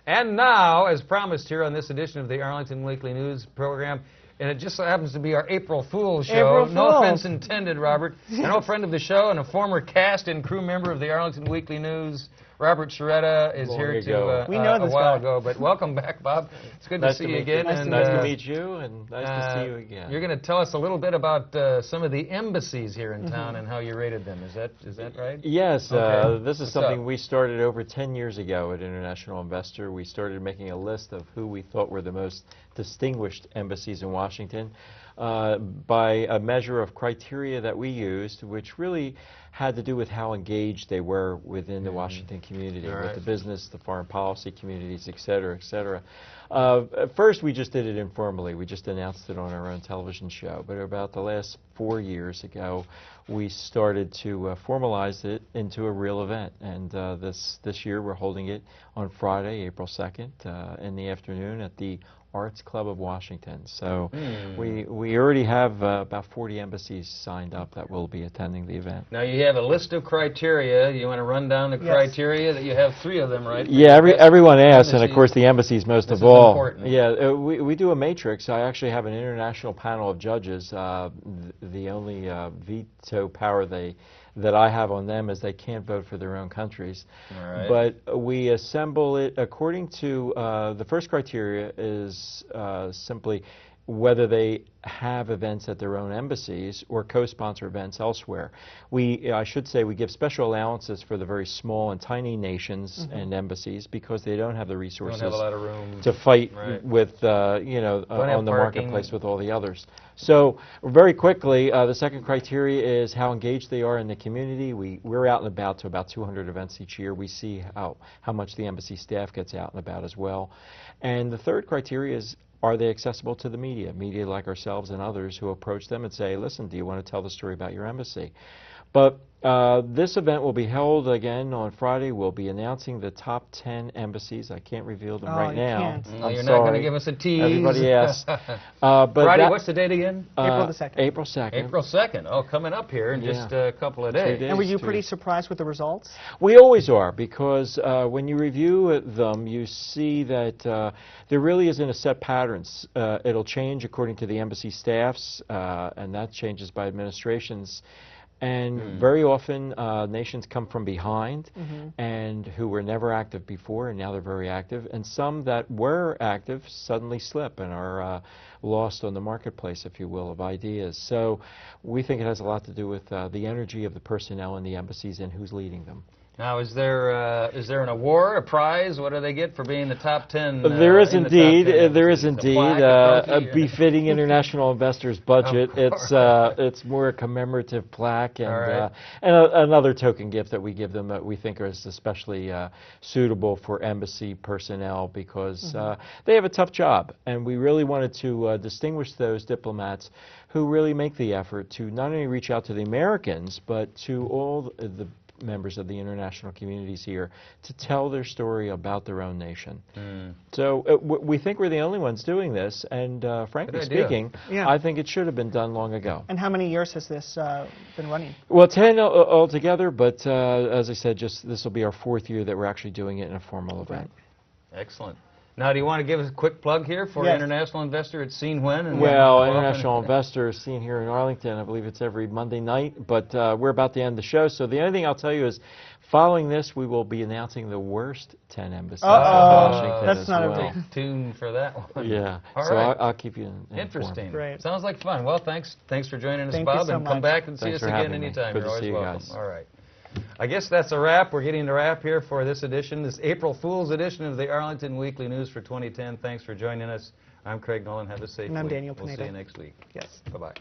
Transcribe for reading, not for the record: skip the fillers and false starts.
And now, as promised here on this edition of the Arlington Weekly News program, and it just so happens to be our April Fool's show. April No Fool. offense intended, Robert. An old friend of the show and a former cast and crew member of the Arlington Weekly News, Robert Sherretta, is here to we know a this while guy. ago. But welcome back, Bob. It's good to see you again. Nice to meet you, and nice to see you again. You're going to tell us a little bit about some of the embassies here in town and how you rated them. Is that right? Yes. Okay. This is What's something up? We started over 10 years ago at International Investor. We started making a list of who we thought were the most distinguished embassies in Washington by a measure of criteria that we used, which really had to do with how engaged they were within the Washington community, with the business, the foreign policy communities, et cetera, et cetera. At first, we just did it informally. We just announced it on our own television show. But about the last 4 years ago, we started to formalize it into a real event. And this year, we're holding it on Friday, April 2nd, in the afternoon at the Arts Club of Washington. So we already have about 40 embassies signed up that will be attending the event. Now you have a list of criteria. You want to run down the criteria? That you have 3 of them, right? Yeah, everyone asks, and of course the embassies most of all. Important. Yeah, we do a matrix. I actually have an international panel of judges. The only veto power that I have on them is they can't vote for their own countries. All right. But we assemble it according to the first criteria is simply whether they have events at their own embassies or co-sponsor events elsewhere. I should say we give special allowances for the very small and tiny nations and embassies because they don't have the resources don't have a lot of room to fight with, have on the parking. marketplace with all the others. So very quickly, the second criteria is how engaged they are in the community. We're out and about to about 200 events each year. We see how much the embassy staff gets out and about as well. And the third criteria is, are they accessible to the media like ourselves and others who approach them and say, listen, do you want to tell the story about your embassy? But this event will be held again on Friday. We'll be announcing the top 10 embassies. I can't reveal them right now. Can't. No, you're not going to give us a tease. Everybody asks. Friday, what's the date again? April the 2nd. April 2nd. April 2nd. Oh, coming up here in just a couple of days. And were you pretty surprised with the results? We always are, because when you review them, you see that there really isn't a set patterns. It'll change according to the embassy staffs, and that changes by administrations. And very often nations come from behind and who were never active before, and now they're very active. And some that were active suddenly slip and are lost on the marketplace, if you will, of ideas. So we think it has a lot to do with the energy of the personnel in the embassies and who's leading them. Now, is there an award, a prize? What do they get for being the top 10? There is indeed. There is A indeed plaque, a a trophy? befitting international investors' budget. It's more a commemorative plaque and another token gift that we give them that we think is especially suitable for embassy personnel because they have a tough job, and we really wanted to distinguish those diplomats who really make the effort to not only reach out to the Americans but to all the members of the international communities here to tell their story about their own nation. So we think we're the only ones doing this, and frankly speaking, I think it should have been done long ago. And how many years has this been running? Well, 10 altogether, but as I said, this will be our 4th year that we're actually doing it in a formal event. Excellent. Now, do you want to give us a quick plug here for International Investor? It's seen when? And well, International Investor is seen here in Arlington. I believe it's every Monday night, but we're about to end the show. So the only thing I'll tell you is, following this, we will be announcing the worst 10 embassies in Washington That's as not well. a big tune for that one. Yeah. All so right. I'll keep you informed. Interesting. Great. Sounds like fun. Well, thanks for joining us, Thank Bob, you so and come much. back and see Thanks us for again having me. anytime. Good You're to always see you welcome. guys. All right. I guess that's a wrap. We're getting the wrap here for this edition, this April Fool's edition of the Arlington Weekly News for 2010. Thanks for joining us. I'm Craig Nolan. Have a safe week. And I'm Daniel We'll see Pineda. you next week. Yes. Bye-bye.